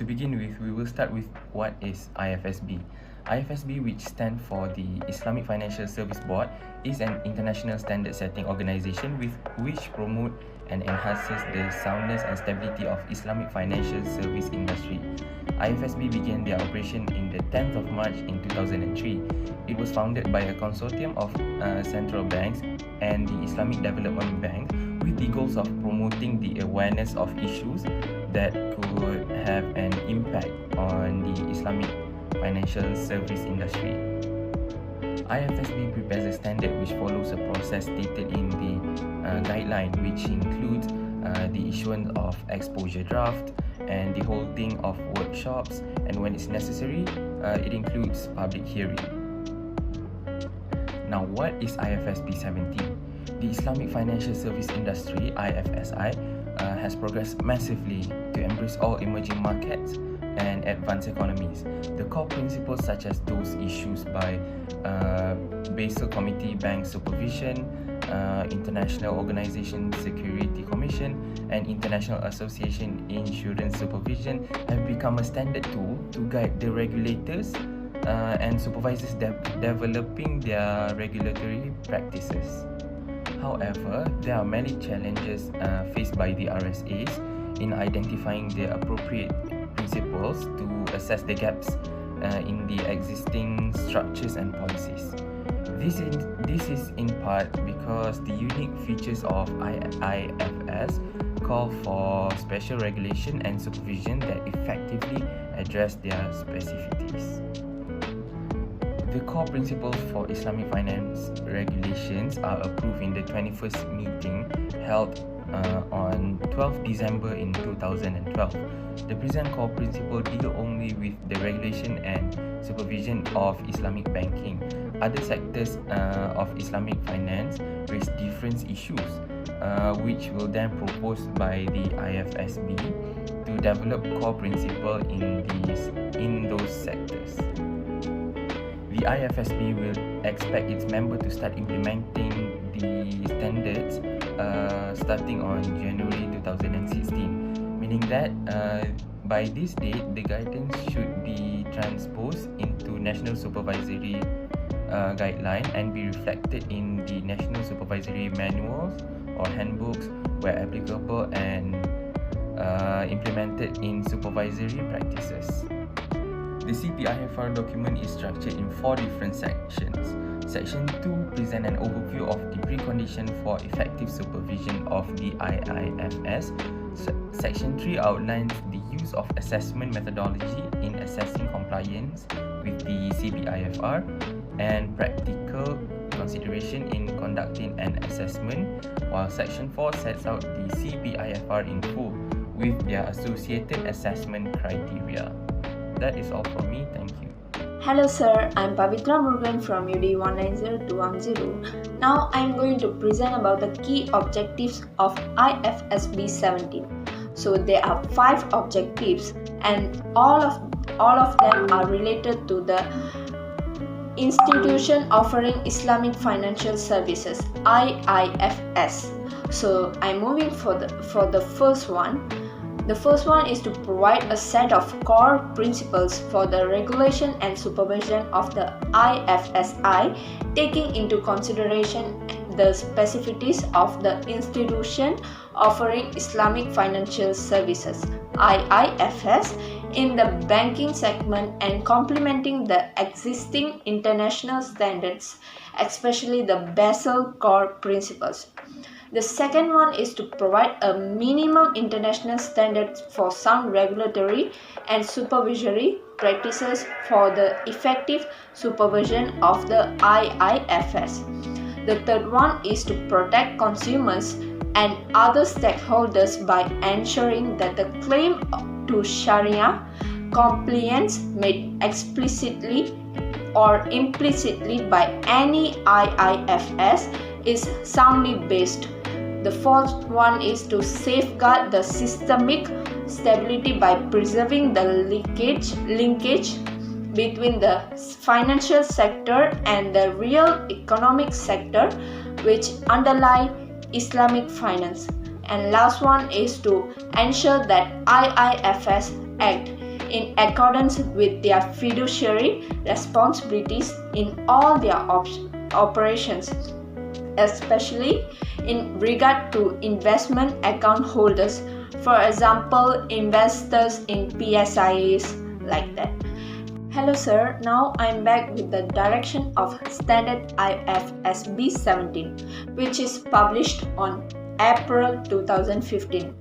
To begin with, we will start with what is IFSB. IFSB, which stands for the Islamic Financial Service Board, is an international standard-setting organization which promotes and enhances the soundness and stability of Islamic financial service industry. IFSB began their operation in the 10th of March in 2003. It was founded by a consortium of central banks and the Islamic Development Bank with the goals of promoting the awareness of issues that could have an impact on the Islamic financial service industry. IFSB prepares a standard which follows a process stated in the guideline, which includes the issuance of exposure draft and the holding of workshops, and when it's necessary, it includes public hearing. Now, what is IFSB17? The Islamic Financial Service Industry, IFSI, has progressed massively to embrace all emerging markets and advanced economies. The core principles such as those issued by Basel Committee Bank Supervision, International Organization Security Commission, and International Association Insurance Supervision have become a standard tool to guide the regulators and supervisors developing their regulatory practices. However, there are many challenges faced by the RSAs in identifying the appropriate principles to assess the gaps in the existing structures and policies. This is in part because the unique features of IFS call for special regulation and supervision that effectively address their specificities. The core principles for Islamic finance regulations are approved in the 21st meeting held on 12 December in 2012. The present core principle deal only with the regulation and supervision of Islamic banking. Other sectors of Islamic finance raise different issues, which will then proposed by the IFSB to develop core principle in those sectors. The IFSB will expect its member to start implementing the standards starting on January 2016, meaning that by this date, the guidance should be transposed into national supervisory guideline and be reflected in the national supervisory manuals or handbooks where applicable and implemented in supervisory practices. The CPIFR document is structured in 4 different sections. Section 2 presents an overview of the precondition for effective supervision of the IIFS. Section 3 outlines the use of assessment methodology in assessing compliance with the CPIFR and practical consideration in conducting an assessment, while Section 4 sets out the CPIFR in full with their associated assessment criteria. That is all from me. Thank you. Hello sir, I'm Pavitra Murugan from UDE19 Now I'm going to present about the key objectives of IFSB17. So there are 5 objectives and all of them are related to the institution offering Islamic financial services, IIFS. So I'm moving for the first one. The first one is to provide a set of core principles for the regulation and supervision of the IFSI, taking into consideration the specificities of the institution offering Islamic financial services, IIFS, in the banking segment and complementing the existing international standards, especially the Basel core principles. The second one is to provide a minimum international standards for sound regulatory and supervisory practices for the effective supervision of the IIFS. The third one is to protect consumers and other stakeholders by ensuring that the claim to Sharia compliance made explicitly or implicitly by any IIFS is soundly based. The fourth one is to safeguard the systemic stability by preserving the linkage between the financial sector and the real economic sector which underlie Islamic finance. And last one is to ensure that IIFS Act in accordance with their fiduciary responsibilities in all their operations, especially in regard to investment account holders, for example, investors in PSIAs like that. Hello sir, now I'm back with the direction of Standard IFSB17, which is published on April 2015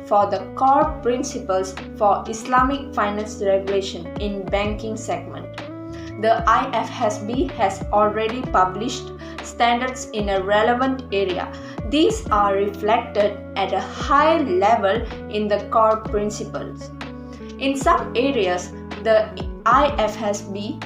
for the core principles for Islamic finance regulation in banking segment. The IFSB has already published standards in a relevant area. These are reflected at a high level in the core principles. In some areas, the IFSB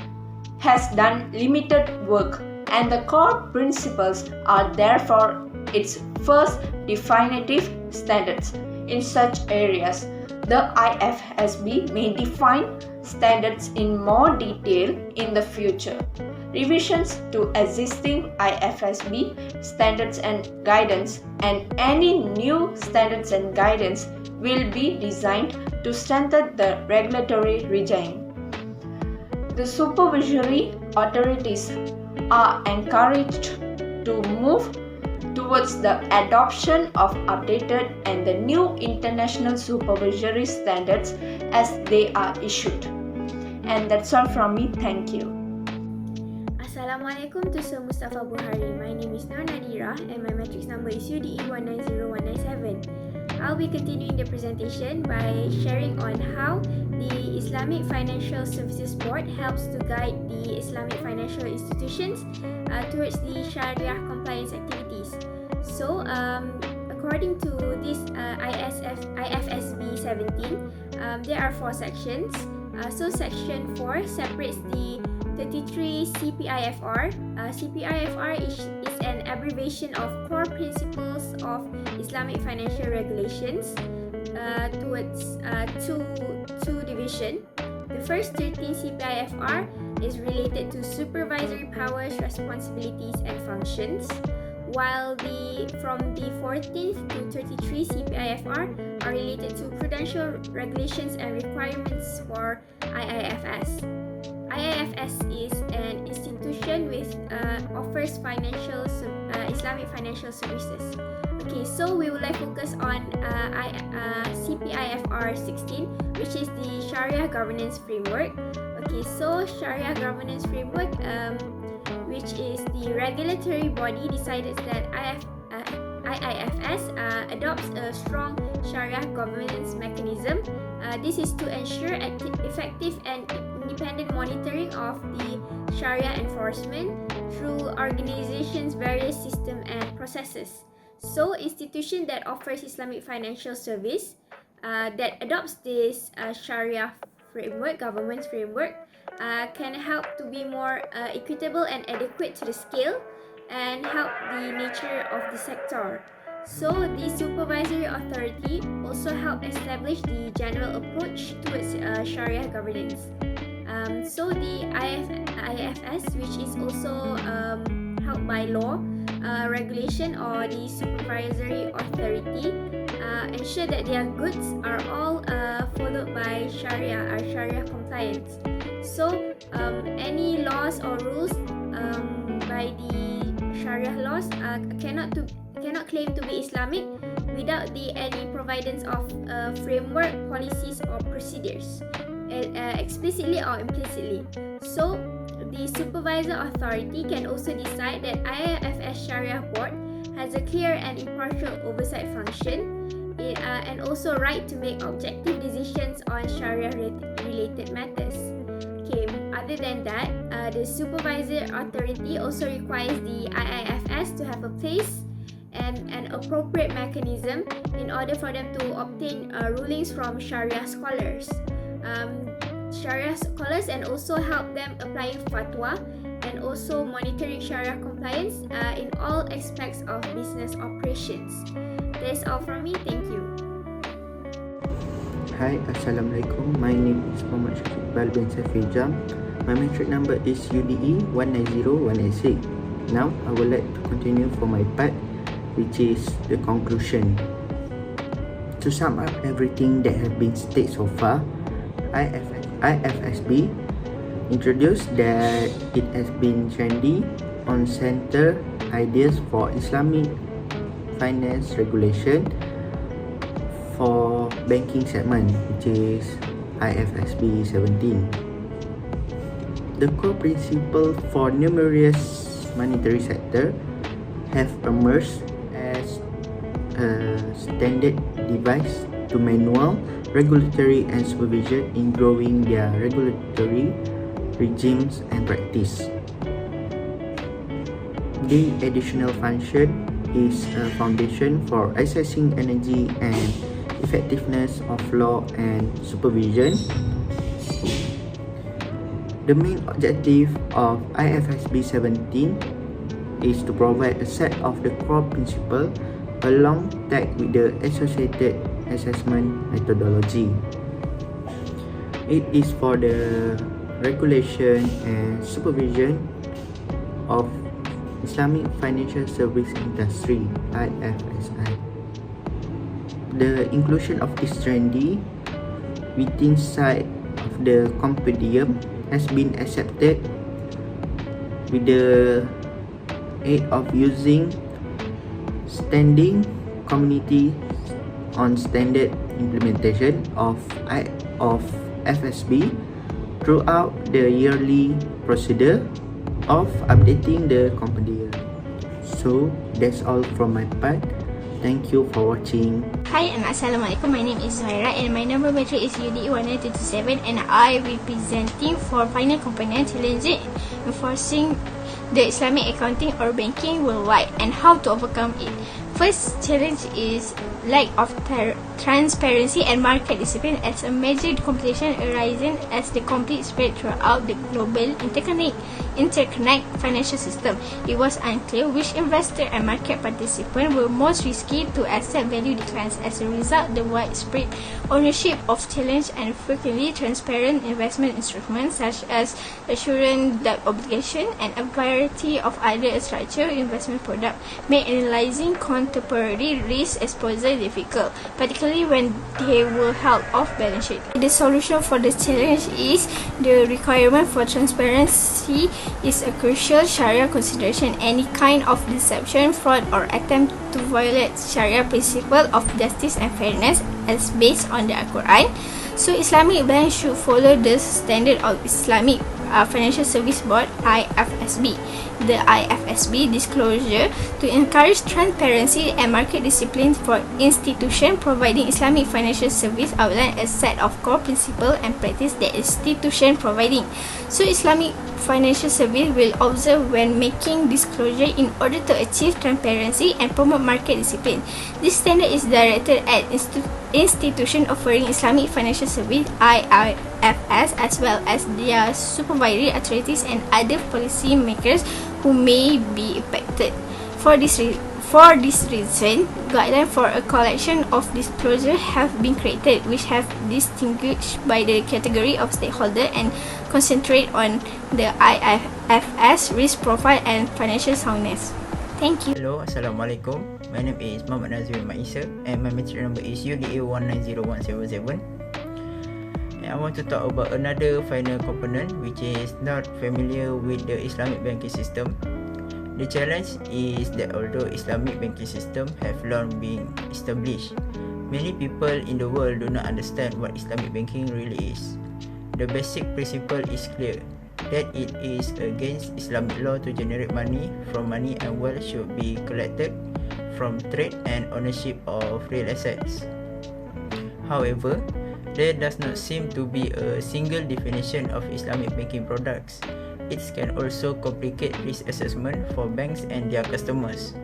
has done limited work, and the core principles are therefore its first definitive standards. In such areas, the IFSB may define standards in more detail in the future. Revisions to existing IFSB standards and guidance and any new standards and guidance will be designed to strengthen the regulatory regime. The supervisory authorities are encouraged to move towards the adoption of updated and the new international supervisory standards as they are issued. And that's all from me. Thank you. Assalamualaikum to Sir Mustafa Buhari. My name is Nur Nadira and my matrix number is UDE190197. I'll be continuing the presentation by sharing on how the Islamic Financial Services Board helps to guide the Islamic financial institutions towards the Sharia compliance activities. So, according to this IFSB17, there are 4 sections. So, Section 4 separates the 33 CPIFR. CPIFR is an abbreviation of Core Principles of Islamic Financial Regulations towards two division. The first 13 CPIFR is related to supervisory powers, responsibilities, and functions, while from the 14th to 33 CPIFR are related to prudential regulations and requirements for IIFS. IIFS is an institution which offers Islamic financial services. Okay, so we will focus on CPIFR 16, which is the Sharia Governance Framework. Okay, so Sharia Governance Framework, which is the regulatory body, decided that IIFS adopts a strong Sharia governance mechanism. This is to ensure effective and independent monitoring of the Sharia enforcement through organizations' various systems and processes. So, institution that offers Islamic financial service that adopts this Sharia framework, governance framework, can help to be more equitable and adequate to the scale and help the nature of the sector. So, the supervisory authority also help establish the general approach towards Sharia governance. So, the IFS, which is also helped by law, regulation or the supervisory authority, ensure that their goods are all followed by Sharia or Sharia compliance. So, any laws or rules by the Sharia laws cannot claim to be Islamic without any providence of framework, policies, or procedures, explicitly or implicitly. So, the supervisor authority can also decide that IFS Sharia Board has a clear and impartial oversight function and also right to make objective decisions on Sharia-related matters. Okay, other than that, the supervisor authority also requires the IIFS to have a place and an appropriate mechanism in order for them to obtain rulings from Sharia scholars. And also help them applying fatwa and also monitoring Sharia compliance in all aspects of business operations. That's all from me. Thank you. Hi, Assalamualaikum. My name is Muhammad Iqbal bin Safijam. My matric number is UDE190186. Now, I would like to continue for my part, which is the conclusion. To sum up everything that has been stated so far, IFSB introduced that it has been trendy on center ideas for Islamic finance regulation for banking segment, which is IFSB17. The core principle for numerous monetary sector have emerged as a standard device to manual regulatory and supervision in growing their regulatory regimes and practice. The additional function is a foundation for assessing energy and effectiveness of law and supervision. The main objective of IFSB17 is to provide a set of the core principles along tagged with the associated assessment methodology. It is for the regulation and supervision of Islamic financial service industry, IFSI. The inclusion of this trendy within side of the compendium has been accepted with the aid of using standing committee on standard implementation of FSB throughout the yearly procedure of updating the compendium. So that's all from my part. Thank you for watching. Hi and Assalamualaikum. My name is Zaira and my number matric is UDE19 and I representing for final component challenging enforcing the Islamic accounting or banking worldwide and how to overcome it. First challenge is lack of transparency and market discipline as a major complication arising as the complete spread throughout the global interconnect financial system. It was unclear which investor and market participant were most risky to accept value declines. As a result, the widespread ownership of challenged and frequently transparent investment instruments such as assurance debt obligation and a variety of other structured investment products made analyzing contemporary risk exposure difficult, particularly when they were held off balance sheet. The solution for the challenge is the requirement for transparency is a crucial Sharia consideration. Any kind of deception, fraud, or attempt to violate Sharia principle of justice and fairness as based on the Quran. So Islamic banks should follow the standard of Islamic Financial Service Board IFSB. The IFSB disclosure to encourage transparency and market discipline for institutions providing Islamic financial service outline a set of core principles and practice that institution providing. So Islamic financial service will observe when making disclosure in order to achieve transparency and promote market discipline. This standard is directed at institutions offering Islamic financial service IFS as well as their supervisory authorities and other policy makers who may be impacted. For this reason, guidelines for a collection of disclosure have been created, which have distinguished by the category of stakeholder and concentrate on the IFS risk profile and financial soundness. Thank you. Hello, Assalamualaikum. My name is Muhammad Nazir Maisa and my matric number is UDE190177. And I want to talk about another final component which is not familiar with the Islamic banking system. The challenge is that although Islamic banking system have long been established, many people in the world do not understand what Islamic banking really is. The basic principle is clear, that it is against Islamic law to generate money from money and wealth should be collected from trade and ownership of real assets. However, there does not seem to be a single definition of Islamic banking products. It can also complicate risk assessment for banks and their customers.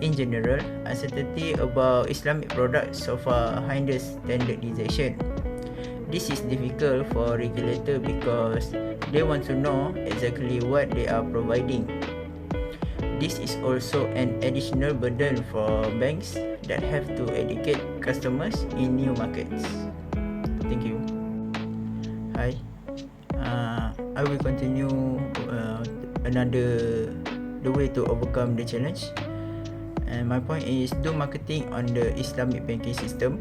In general, uncertainty about Islamic products so far hinders standardization. This is difficult for regulators because they want to know exactly what they are providing. This is also an additional burden for banks that have to educate customers in new markets. Thank you. Hi. I will continue the way to overcome the challenge. And my point is do marketing on the Islamic banking system.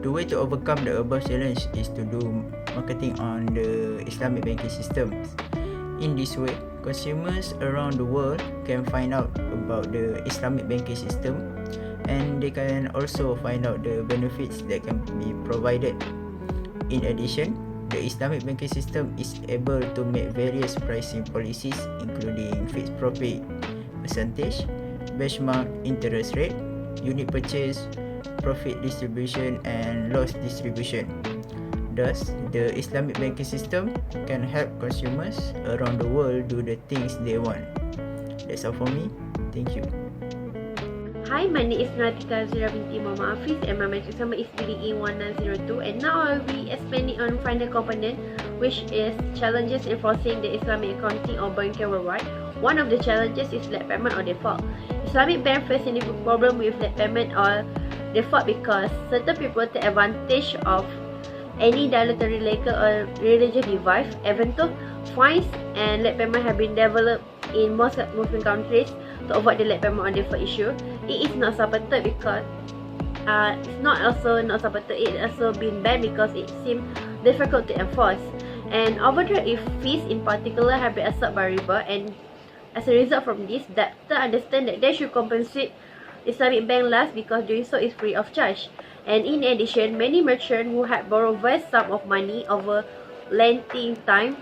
The way to overcome the above challenge is to do marketing on the Islamic banking systems. In this way, consumers around the world can find out about the Islamic banking system, and they can also find out the benefits that can be provided. In addition, the Islamic banking system is able to make various pricing policies, including fixed profit percentage, benchmark interest rate, unit purchase, profit distribution, and loss distribution. Thus, the Islamic banking system can help consumers around the world do the things they want. That's all for me. Thank you. Hi, my name is Natika Zura binti Muhammad Hafiz and my metric number is UDE19 and now I will be expanding on final component, which is challenges enforcing the Islamic accounting or banking worldwide. One of the challenges is late payment or default. Islamic bank face a problem with late payment or default because certain people take advantage of any dilatory legal or religious device. Even though fines and late payment have been developed in most Muslim countries to avoid the late payment or default issue, it is not supported because it's not supported. It also been banned because it seems difficult to enforce. And overdraft fees in particular have been assaulted by riba, and as a result from this, debtor understand that they should compensate Islamic bank last because doing so is free of charge. And in addition, many merchants who had borrowed vast sum of money over lengthy time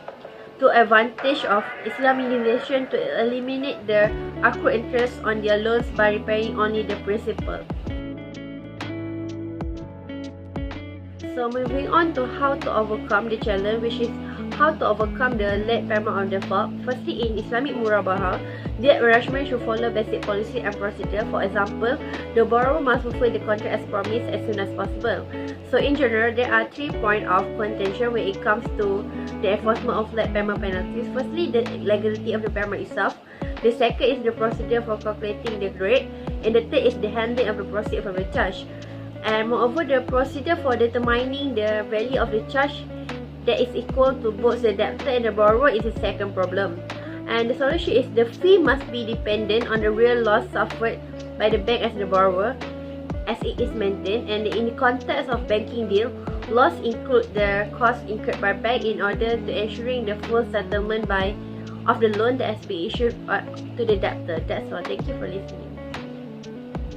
took advantage of Islamization to eliminate the accrued interest on their loans by repaying only the principal. So moving on to how to overcome the challenge, which is how to overcome the late payment or default. Firstly, in Islamic Murabaha, debt arrangement should follow basic policy and procedure. For example, the borrower must fulfill the contract as promised as soon as possible. So in general, there are 3 points of contention when it comes to the enforcement of late payment penalties. Firstly, the legality of the payment itself. The second is the procedure for calculating the rate, and the third is the handling of the proceeds from the charge. And moreover, the procedure for determining the value of the charge that is equal to both the debtor and the borrower is the second problem. And the solution is the fee must be dependent on the real loss suffered by the bank as the borrower, as it is maintained. And in the context of banking deal, loss include the cost incurred by bank in order to ensuring the full settlement of the loan that has been issued to the debtor. That's all. Thank you for listening.